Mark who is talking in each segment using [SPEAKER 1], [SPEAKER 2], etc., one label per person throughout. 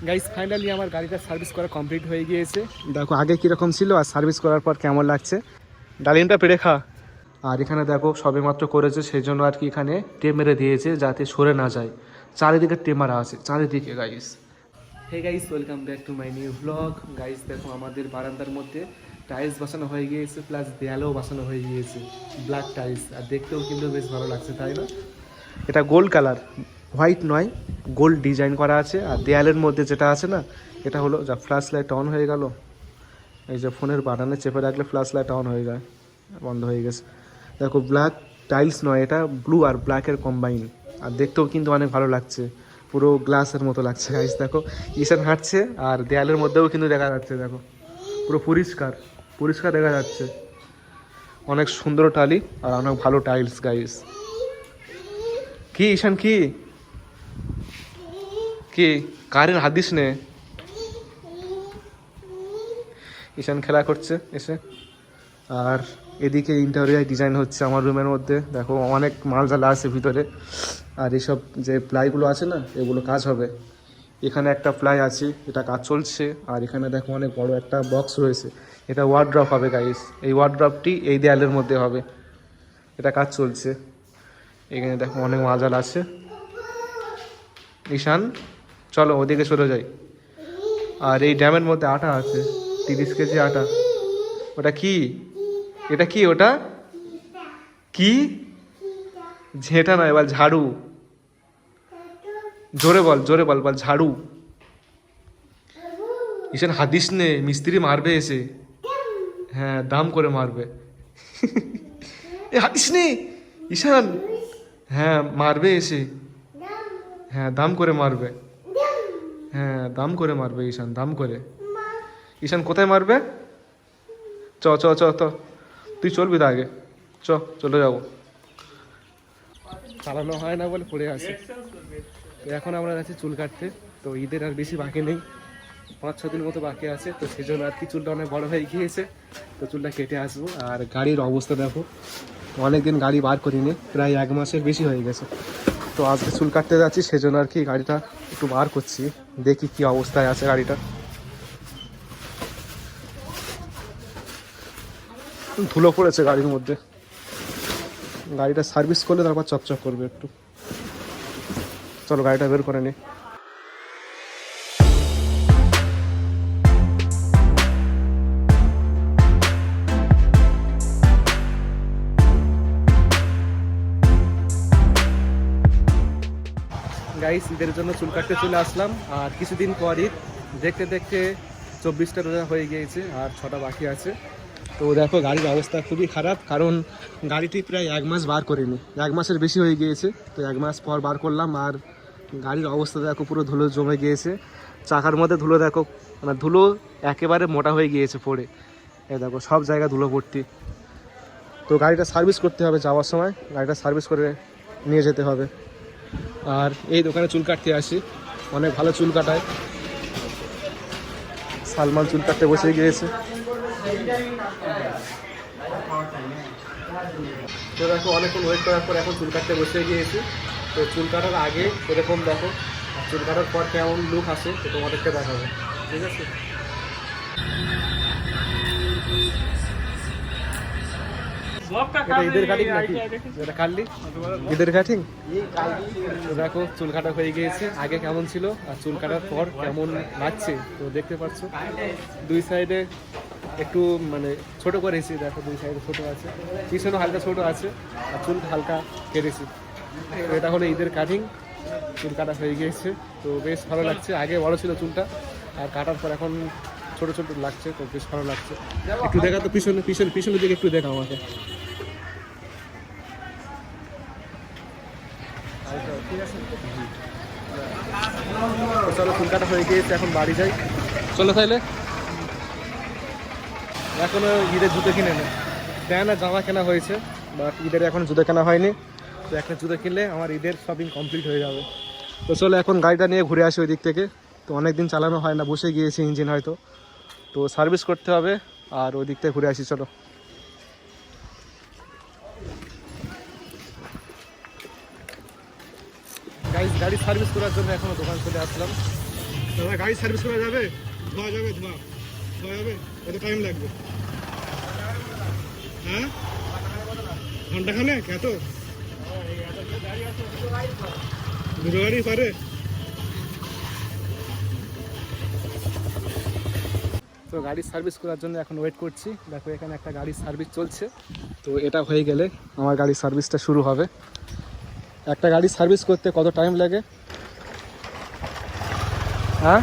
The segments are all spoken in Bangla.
[SPEAKER 1] গাইস ফাইনালি আমার গাড়িটা সার্ভিস করা কমপ্লিট হয়ে গিয়েছে। দেখো আগে কীরকম ছিল আর সার্ভিস করার পর কেমন লাগছে। ডালিমটা পেড়ে খা। আর এখানে দেখো সবেমাত্র করেছে, সেই জন্য আর কি এখানে টেপ মেরে দিয়েছে যাতে সরে না যায়। চারিদিকে টেপ মারা আছে চারিদিকে guys. Hey guys, welcome back to my new blog. Guys দেখো আমাদের বারান্দার মধ্যে টাইলস বসানো হয়ে গিয়েছে, প্লাস দেয়ালেও বসানো হয়ে গিয়েছে ব্ল্যাক টাইলস। আর দেখতেও কিন্তু বেশ ভালো লাগছে, তাই না? এটা গোল্ড কালার, হোয়াইট নয়, গোল্ড ডিজাইন করা আছে। আর দেয়ালের মধ্যে যেটা আছে না, এটা হলো যা ফ্ল্যাশ লাইট অন হয়ে গেল, এই যে ফোনের বাটনে চেপে রাখলে ফ্ল্যাশ লাইট অন হয়ে যায়, বন্ধ হয়ে গেছে। দেখো ব্ল্যাক টাইলস নয়, এটা ব্লু আর ব্ল্যাকের কম্বাইন। আর দেখতেও কিন্তু অনেক ভালো লাগছে, পুরো গ্লাসের মতো লাগছে গাইস। দেখো ঈশান হাঁটছে আর দেয়ালের মধ্যেও কিন্তু দেখা যাচ্ছে, দেখো পুরো পরিষ্কার পরিষ্কার দেখা যাচ্ছে। অনেক সুন্দর টালি আর অনেক ভালো টাইলস গাইস। কি ঈশান কি কি কারেন্ট হাত দিস নে। ঈশান খেলা করছে এসে। আর এদিকে ইন্টেরিয়র ডিজাইন হচ্ছে আমার রুমের মধ্যে। দেখো অনেক মাল জ্বালা আছে ভিতরে। আর এসব যে প্লাইগুলো আছে না, এগুলো কাজ হবে। এখানে একটা প্লাই আছে, এটা কাজ চলছে। আর এখানে দেখো অনেক বড় একটা বক্স রয়েছে, এটা ওয়ার্ড্রপ হবে গাইস। এই ওয়ার্ড্রপটি এই দেয়ালের মধ্যে হবে, এটা কাজ চলছে। এখানে দেখো অনেক মাল জ্বালা আছে। ঈশান চলো ওদিকে সরে যাই। আর এই ড্যামের মধ্যে আটা আছে, 30 কেজি আটা। ওটা কি? এটা কি? ওটা কি? ঝেঁটা নয়, বল ঝাড়ু। জোরে বল, জোরে বল, বল ঝাড়ু। ঈশান হাদিস নে, মিস্ত্রি মারবে এসে। হ্যাঁ, দাম করে মারবে। এ হাদিস নে ঈশান। হ্যাঁ মারবে এসে। হ্যাঁ দাম করে মারবে। হ্যাঁ দাম করে মারবে ঈশান, দাম করে। ঈশান কোথায় মারবে? চ চ চ তো, তুই চলবি তো আগে। চলে যাবো। চালানো হয় না বলে পড়ে আসে। তো এখন আমরা যাচ্ছি চুল কাটতে। তো ঈদের আর বেশি বাকি নেই, 5-6 দিন মতো বাকি আছে। তো সেই জন্য আর কি চুলটা অনেক বড় হয়ে গিয়েছে, তো চুলটা কেটে আসবো। আর গাড়ির অবস্থা দেখো, অনেকদিন গাড়ি বার করিনি, প্রায় 1 মাসের বেশি হয়ে গেছে। তো আজকে চুল কাটতে যাচ্ছি, সেজন্য আর কি গাড়িটা একটু বার করছি, দেখি কি অবস্থায় আছে গাড়িটা। ধুলো পড়েছে গাড়ির মধ্যে, গাড়িটা সার্ভিস করলে তারপর চকচক করবে একটু। চলো গাড়িটা বের করে নি। গাইস ঈদের জন্য চুল কাটতে চলে আসলাম। আর কিছুদিন পর ঈদ, দেখতে দেখতে 24টা রোজা হয়ে গিয়েছে আর 6টা বাকি আছে। তো দেখো গাড়ির অবস্থা খুবই খারাপ, কারণ গাড়িটি প্রায় 1 মাস বার করিনি, 1 মাসের বেশি হয়ে গিয়েছে। তো 1 মাস পর বার করলাম। আর গাড়ির অবস্থা দেখো পুরো ধুলো জমে গিয়েছে, চাকার মধ্যে ধুলো দেখো, মানে ধুলো একেবারে মোটা হয়ে গিয়েছে পড়ে। এই দেখো সব জায়গা ধুলো ভর্তি। তো গাড়িটা সার্ভিস করতে হবে, যাওয়ার সময় গাড়িটা সার্ভিস করে নিয়ে যেতে হবে। আর এই দোকানে চুল কাটতে আসি, অনেক ভালো চুল কাটায়। সালমান চুল কাটতে বসে গিয়েছে। তো দেখো অনেকক্ষণ ওয়েট করার পর এখন চুল কাটতে বসে গিয়েছি। তো চুল কাটার আগে এরকম দেখো, আর চুল কাটার পর কেমন লুক আসে তো তোমাদেরকে দেখাবো, ঠিক আছে? এটা ঈদের কাটিং নাকি? এটা কাটলি ঈদের কাটিং? তো দেখো চুল কাটা হয়ে গিয়েছে, আগে কেমন ছিল আর চুল কাটার পর কেমন লাগছে তো দেখতে পাচ্ছ। দুই সাইডে একটু মানে ছোট করেছি, দেখো দুই সাইডে ছোট আছে, পিছনে হালকা ছোট আছে, আর চুল হালকা কেটেছি। তো এটা হলো ঈদের কাটিং, চুল কাটা হয়ে গিয়েছে। তো বেশ ভালো লাগছে, আগে বড় ছিল চুলটা, আর কাটার পর এখন ছোট ছোট লাগছে, তো বেশ ভালো লাগছে। একটু দেখা তো পিছনে পিছনে পিছনের দিকে একটু দেখা আমাকে। ঠিক আছে, চলো চুল কাটা হয়ে গিয়েছে, এখন বাড়ি যাই। চলো তাইলে। এখনো ঈদের জুতো কিনে নেই, দেয় না, জামা কেনা হয়েছে, বাট ঈদের এখন জুতো কেনা হয়নি। তো একটা জুতো কিনলে আমার ঈদের শপিং কমপ্লিট হয়ে যাবে। তো চলো এখন গাড়িটা নিয়ে ঘুরে আসি ওই দিক থেকে। তো অনেক দিন চালানো হয় না, বসে গিয়েছে ইঞ্জিন হয়তো, তো সার্ভিস করতে হবে। আর ওই দিক থেকে ঘুরে আসি, চলো। গাড়ি সার্ভিস করার জন্য এখনো দোকান চলে আসলাম। দাদা গাড়ি সার্ভিস করা যাবে? ধোয়া যাবে? ধোয়া যাবে? কত টাইম লাগবে? হ্যাঁ, ঘন্টাখানেক? এত দুটো গাড়ি পারে? তো গাড়ির সার্ভিস করার জন্য এখন ওয়েট করছি। দেখো এখানে একটা গাড়ির সার্ভিস চলছে, তো এটা হয়ে গেলে আমার গাড়ির সার্ভিসটা শুরু হবে। একটা গাড়ির সার্ভিস করতে কত টাইম লাগে? হ্যাঁ,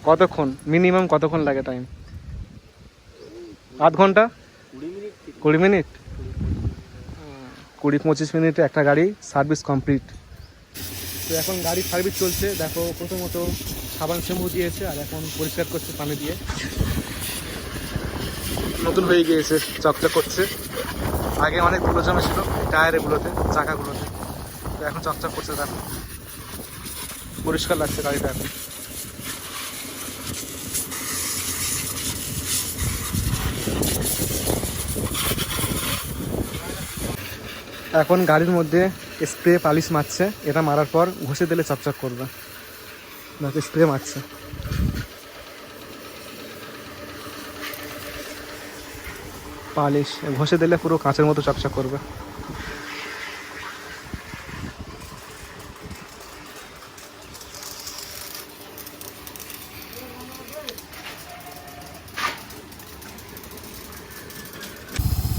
[SPEAKER 1] কতক্ষণ মিনিমাম কতক্ষণ লাগে টাইম? আধ ঘন্টা? 20 মিনিট? 20-25 মিনিটে একটা গাড়ি সার্ভিস কমপ্লিট। তো এখন গাড়ির সার্ভিস চলছে। দেখো প্রথমত সাবান শ্যাম্পু দিয়েছে আর এখন পরিষ্কার করছে পানি দিয়ে। নতুন হয়ে গিয়েছে, চকচক করছে। আগে অনেক ধুলো জমেছিল টায়ারগুলোতে, চাকাগুলোতে, তো এখন চকচক করছে। দেখো পরিষ্কার লাগছে গাড়িটা এখন। এখন গাড়ির মধ্যে স্প্রে পালিশ মারছে, এটা মারার পর ঘষে দিলে চকচক করবে। দেখো স্প্রে মারছে। পালিশ ঘষে দিলে পুরো কাঁচের মতো চকচক করবে।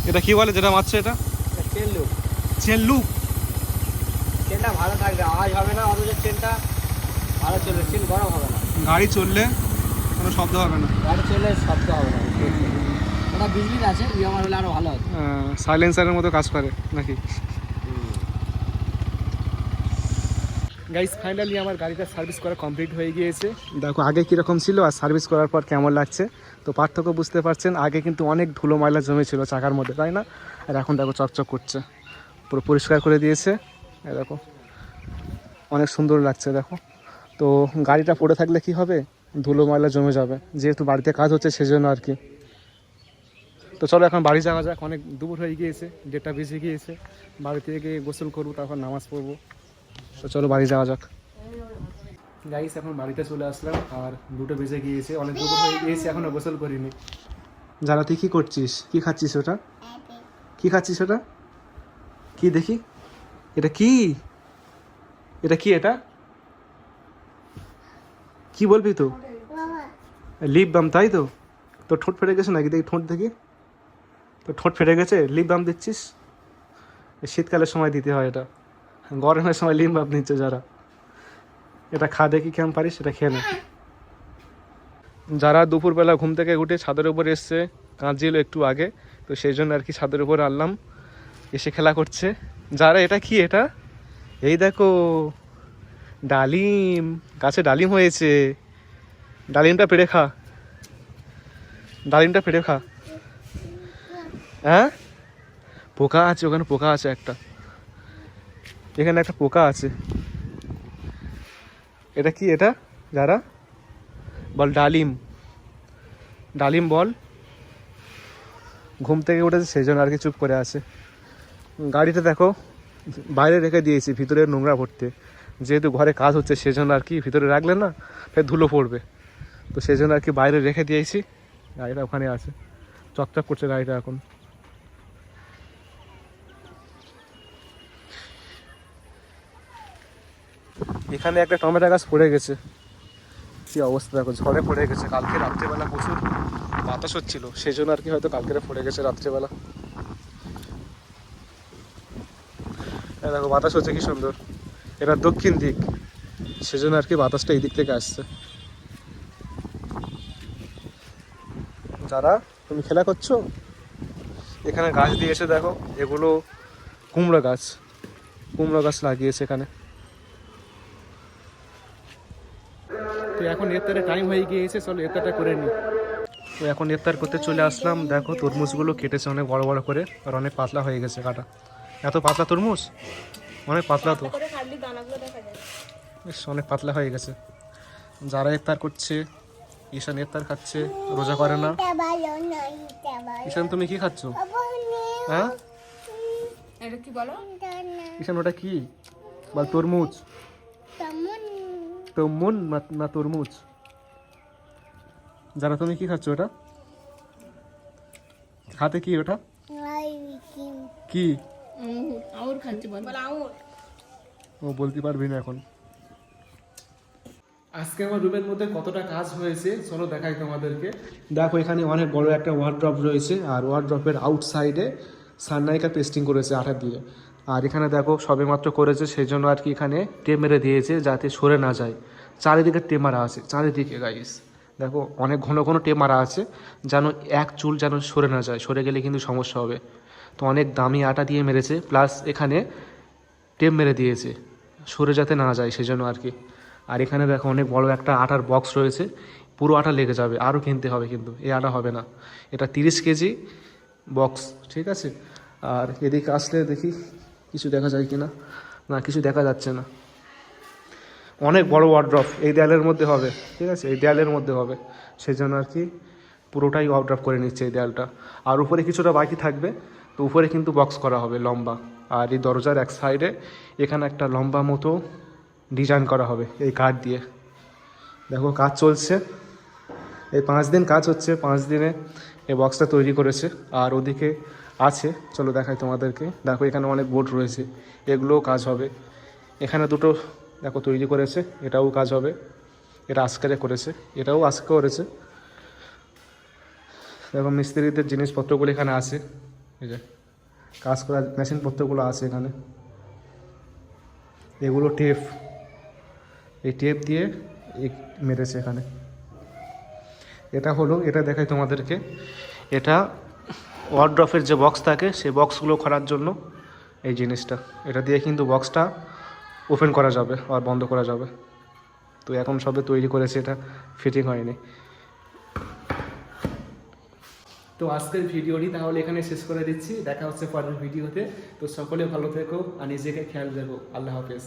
[SPEAKER 1] এটা কি বলে যেটা মারছে? এটা
[SPEAKER 2] চেন লুক।
[SPEAKER 1] Chain look.
[SPEAKER 2] চেনটা ভালো থাকবে, আওয়াজ হবে না, অথচ চেনটা ভালো চলবে, চেন গরম হবে না,
[SPEAKER 1] গাড়ি চললে কোনো শব্দ হবে না,
[SPEAKER 2] গাড়ি চললে শব্দ হবে না। ওটা বিজলির আছে, আমার হলে আরও ভালো হতো।
[SPEAKER 1] সাইলেন্সারের মতো কাজ করে নাকি? গাইস ফাইনালি আমার গাড়িটা সার্ভিস করা কমপ্লিট হয়ে গিয়েছে। দেখো আগে কীরকম ছিল আর সার্ভিস করার পর কেমন লাগছে, তো পার্থক্য বুঝতে পারছেন। আগে কিন্তু অনেক ধুলো ময়লা জমেছিল চাকার মধ্যে, তাই না? আর এখন দেখো চকচক করছে, পুরো পরিষ্কার করে দিয়েছে। দেখো অনেক সুন্দর লাগছে। দেখো তো গাড়িটা পড়ে থাকলে কি হবে, ধুলো ময়লা জমে যাবে, যেহেতু বাড়িতে কাজ হচ্ছে সেজন্য আর কি। তো চলো এখন বাড়ি যাওয়া যাক, অনেক দুপুর হয়ে গিয়েছে, 1:30 বেজে গিয়েছে। বাড়ি থেকে গোসল করবো, তারপর নামাজ পড়বো। তো চলো বাড়ি যাওয়া যাক। গাইস এখন বাড়িতে চলে আসলাম আর 2টো বেজে গিয়েছে, অনেক দুপুর হয়ে গিয়েছে, এখনো গোসল করিনি। যারা তুই কি করছিস? কি খাচ্ছিস ওটা? কি খাচ্ছিস ওটা? কি দেখি, এটা কি? এটা কি? এটা কি বলবি তো? লিপ বাম, তাই তো? তোর ঠোঁট ফেটে গেছে নাকি? দেখি ঠোঁট দেখি, তোর ঠোঁট ফেটে গেছে, লিপ বাম দিচ্ছিস? শীতকালের সময় দিতে হয় এটা, গরমের সময় লিপ বাম নিচ্ছে যারা। এটা খা দেখি কেমন পারিস, এটা খেয়ে নে। যারা দুপুরবেলা ঘুম থেকে উঠে ছাদের উপর এসছে, কাঁদছিল একটু আগে, তো সেই জন্য আর কি ছাদের উপর আনলাম, এসে খেলা করছে যারা। এটা কি? এটা এই দেখো ডালিম, গাছে ডালিম হয়েছে। ডালিমটা পেড়ে খা, ডালিমটা পেড়ে খা। হ্যাঁ পোকা আছে ওখানে, পোকা আছে একটা, এখানে একটা পোকা আছে। এটা কি? এটা যারা বল ডালিম, ডালিম বল। ঘুম থেকে উঠেছে সেই জন্য আর কি চুপ করে আছে। গাড়িটা দেখো বাইরে রেখে দিয়েছি, ভিতরে নোংরা ভরতে, যেহেতু ঘরে কাজ হচ্ছে সেজন্য আর কি। ভিতরে রাখলে না ফের ধুলো পড়বে, তো সেই জন্য আর কি বাইরে রেখে দিয়েছি। গাড়িটা ওখানে আছে, চকচক করছে গাড়িটা এখন। এখানে একটা টমেটো গাছ পড়ে গেছে, কি অবস্থা দেখো, ঝড়ে পড়ে গেছে। কালকে রাত্রেবেলা প্রচুর বাতাস হচ্ছিল, সেই জন্য আর কি হয়তো কালকে পড়ে গেছে রাত্রেবেলা। দেখো বাতাস হচ্ছে কি সুন্দর, এটা দক্ষিণ দিক, সেজন্য আর কি বাতাসটা এই দিক থেকে আসছে। যারা তুমি খেলা করছো, এখানে গাছ দিয়েছে দেখো, এগুলো কুমড়ো গাছ, কুমড়ো গাছ লাগিয়েছে এখানে। তো এখন ইফতারের টাইম হয়ে গিয়েছে, চলো ইফতারটা করে নিই। তো এখন ইফতার করতে চলে আসলাম। দেখো তরমুজগুলো কেটেছে অনেক বড় বড় করে, আর অনেক পাতলা হয়ে গেছে কাটা। এত পাতলা তরমুজ, অনেক পাতলা তো, বেশ অনেক পাতলা হয়ে গেছে। যারা ইফতার করছে, ঈশান ইফতার খাচ্ছে, রোজা করে না। ঈশান তুমি কি খাচ্ছ? হ্যাঁ ঈশান ওটা কি বল? তরমুজ। তমুন না তরমুজ? যারা তুমি কি খাচ্ছ ওটা? হাতে কি ওটা? কি?
[SPEAKER 3] আঙুর খাচ্ছে বল আঙুর।
[SPEAKER 1] ও বলতে পারবি না এখন। আজকে আমার রুমের মধ্যে কতটা কাজ হয়েছে চলো দেখাই তোমাদেরকে। দেখো এখানে অনেক বড় একটা ওয়ার্ড্রপ রয়েছে, আর ওয়ার্ড্রপের আউটসাইডে সাননাইকা পেস্টিং করেছে আঠা দিয়ে। আর এখানে দেখো সবেমাত্র করেছে, সেই জন্য আর কি এখানে টেপ মেরে দিয়েছে যাতে সরে না যায়। চারিদিকে টেপ মারা আছে, চারিদিকে গাইস দেখো অনেক ঘন ঘন টেপ মারা আছে, যেন এক চুল যেন সরে না যায়, সরে গেলে কিন্তু সমস্যা হবে। তো অনেক দামি আটা দিয়ে মেরেছে, প্লাস এখানে টেপ মেরে দিয়েছে সরে যাতে না যায় সেজন্য আর কি। আর এখানে দেখো অনেক বড় একটা আটার বক্স রয়েছে, পুরো আটা লেগে যাবে, আরও কিনতে হবে, কিন্তু এই আটা হবে না। এটা 30 কেজি বক্স, ঠিক আছে। আর এদিকে আসলে দেখি কিছু দেখা যায় কি না, না কিছু দেখা যাচ্ছে না। অনেক বড় ওয়ার্ড্রপ এই দেয়ালের মধ্যে হবে, ঠিক আছে, এই দেয়ালের মধ্যে হবে, সেই জন্য আর কি পুরোটাই ওয়ার্ড্রপ করে নিচ্ছে এই দেয়ালটা। আর উপরে কিছুটা বাকি থাকবে, তো উপরে কিন্তু বক্স করা হবে লম্বা। আর এই দরজার এক সাইডে এখানে একটা লম্বা মতো ডিজাইন করা হবে এই কাঠ দিয়ে। দেখো কাজ চলছে, এই 5 দিন কাজ হচ্ছে, 5 দিনে এই বক্সটা তৈরি করেছে। আর ওদিকে আছে, চলো দেখাই তোমাদেরকে। দেখো এখানে অনেক বোর্ড রয়েছে, এগুলোও কাজ হবে। এখানে দুটো দেখো তৈরি করেছে, এটাও কাজ হবে। এটা আজকে করেছে, এটাও আজকে করেছে। দেখো মিস্ত্রিদের জিনিসপত্রগুলো এখানে আছে, এই যে কাজ করার মেশিনপত্রগুলো আছে এখানে। এগুলো টেপ, এই টেপ দিয়ে মেরেছে এখানে। এটা হলো, এটা দেখাই তোমাদেরকে, এটা ওয়ার্ড্রপের যে বক্স থাকে সেই বক্সগুলো করার জন্য এই জিনিসটা। এটা দিয়ে কিন্তু বক্সটা ওপেন করা যাবে আর বন্ধ করা যাবে। তো এখন সবে তৈরি করেছে, এটা ফিটিং হয়নি। তো আজকের ভিডিওটি তাহলে এখানে শেষ করে দিচ্ছি, দেখা হচ্ছে পরের ভিডিওতে। তো সকলে ভালো থেকো আর নিজেকে খেয়াল রেখো। আল্লাহ হাফেজ।